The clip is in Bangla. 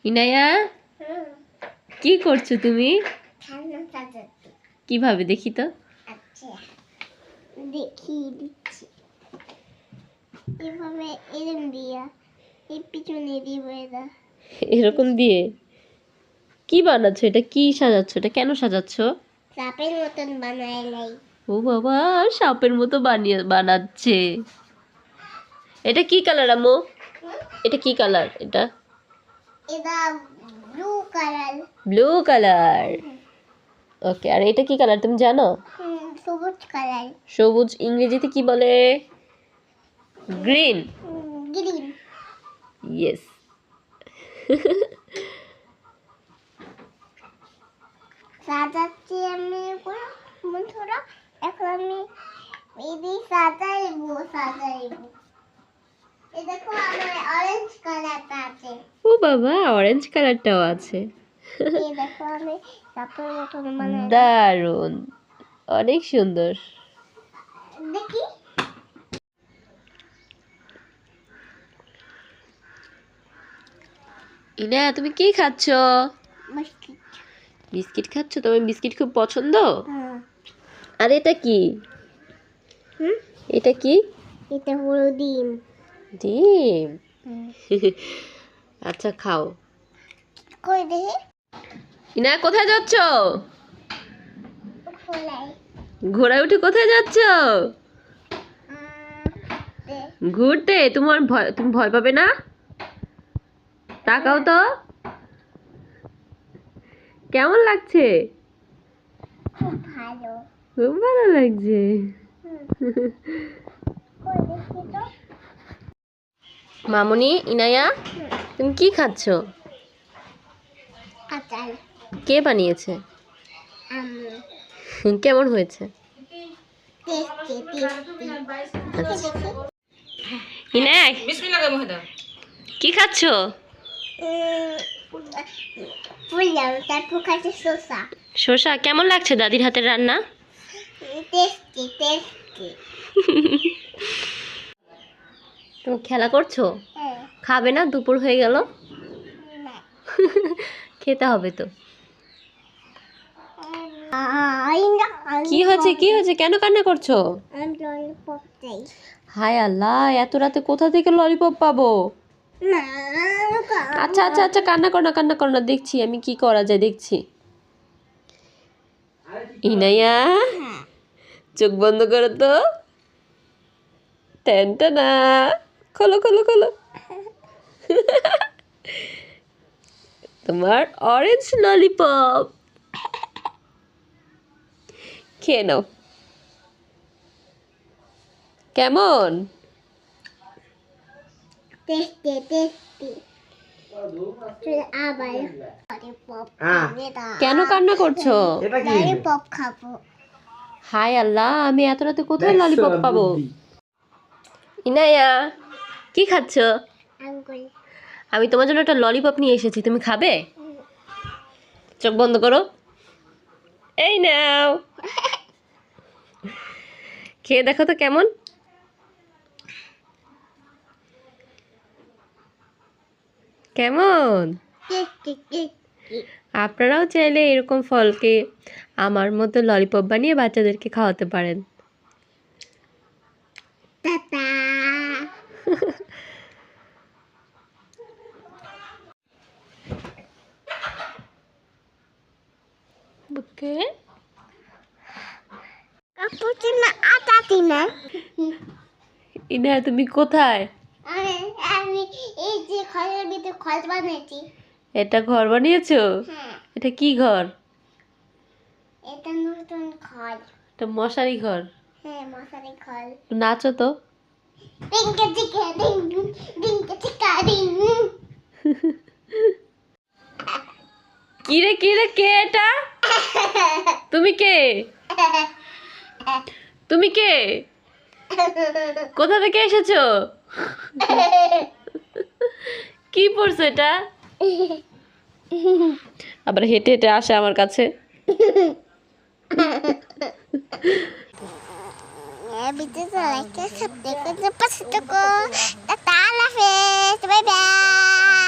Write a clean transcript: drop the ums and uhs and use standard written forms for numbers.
ইনায়া, কি করছো তুমি? কিভাবে দেখি তো? আচ্ছা, দেখিয়ে দিচ্ছি। এভাবে এরম দিয়া এই পিছনে দিব এটা। এরকম দিয়ে কি বানাচ্ছো? এটা কি সাজাচ্ছো? এটা কেন সাজাচ্ছো? সাপের মতন বানায় নাই। ও বাবা, সাপের মতো বানাচ্ছে। এটা কি কালার আম্মু? এটা কি কালার? এটা এটা blue colour. Blue colour. Okay, আর এটা কি কালার তুমি জানো? সবুজ কালার। সবুজ ইংরেজিতে কি বলে? গ্রিন। গ্রিন। ইয়েস। সাজাচ্ছি আমি বন্ধুরা। এখন আমি এই সাজাইবো। এই দেখো আমার অরেঞ্জ কালারটা আছে। ও বাবা, অরেঞ্জ কালারটাও আছে। এই দেখো আমি সাপের মতন বানাই। দারুণ, অনেক সুন্দর। দেখি। ইনা, তুমি কি খাচ্ছো? বিস্কিট। বিস্কিট খাচ্ছো? তোমার বিস্কিট খুব পছন্দ? হ্যাঁ। আর এটা কি? এটা কি? এটা হলো ডিম। ডিম? আচ্ছা, খাও। কই দেখি। ইনা, কোথায় যাচ্ছ? খোলাই। ঘোড়ায় উঠে কোথায় যাচ্ছ? ঘুরতে? তুমি ভয় পাবে না? তাকাও তো, কেমন লাগছে? খুব ভালো। খুব ভালো লাগছে। কই দেখি তো। মামুনি, ইনায়া, তুমি কি খাচ্ছো? আচার। কে বানিয়েছে? কেমন হয়েছে? টেস্টি। আচ্ছা। ইনায়া, কি খাচ্ছো? বললাম তারপর খাচ্ছে শসা। শসা? কেমন লাগছে দাদির হাতের রান্না? টেস্টি। তুমি খেলা করছো? খাবে না? দুপুর হয়ে গেল। খেতে হবে তো। কি হয়েছে? কেন কান্না করছো? ললিপপ চাই। হায় আল্লাহ, এত রাতে কোথা থেকে ললিপপ পাবো? না। আচ্ছা, কান্না করো না, দেখছি আমি কি করা যায়, দেখছি। ইনায়া, চোখ বন্ধ করো তো। টেনটানা, খোলো। তোমার অরেঞ্জ ললিপপ, খেয়ে নাও। কেমন? টেস্টি। আবার ললিপপ কেন কান্না করছো? ললিপপ খাবো। হায় আল্লাহ, আমি এত রাতে কোথায় ললিপপ পাবো? ইনায়া, কি খাচ্ছো? আঙ্গুল। আমি তোমার জন্য একটা ললিপপ নিয়ে এসেছি, তুমি খাবে? চোখ বন্ধ করো। এই নাও, খেয়ে দেখো তো কেমন। কেমন? টেস্টি। আপনারাও চাইলে এরকম ফলকে আমার মতো ললিপপ বানিয়ে বাচ্চাদেরকে খাওয়াতে পারেন। টাটা। ওকে। কাপুচিনো আটাটি না। ইনা, তুমি কোথায়? আমি এই যে ঘরের ভিতরে ঘর বানাইছি। এটা ঘর বানিয়েছো? হ্যাঁ। এটা কি ঘর? এটা নতুন ঘর। এটা মশারি ঘর। হ্যাঁ, মশারি ঘর। নাচো তো। ডিঙ্কা চিকা ডিং। কিরে কে এটা? তুমি কে? কোথা থেকে এসেছো? কি পড়ছো এটা? আবার হেঁটে আসে আমার কাছে। ভিডিওটা লাইক করে সাবস্ক্রাইব করে পাশে থাকো। টাটা, আল্লাহ হাফেজ, বাই বাই।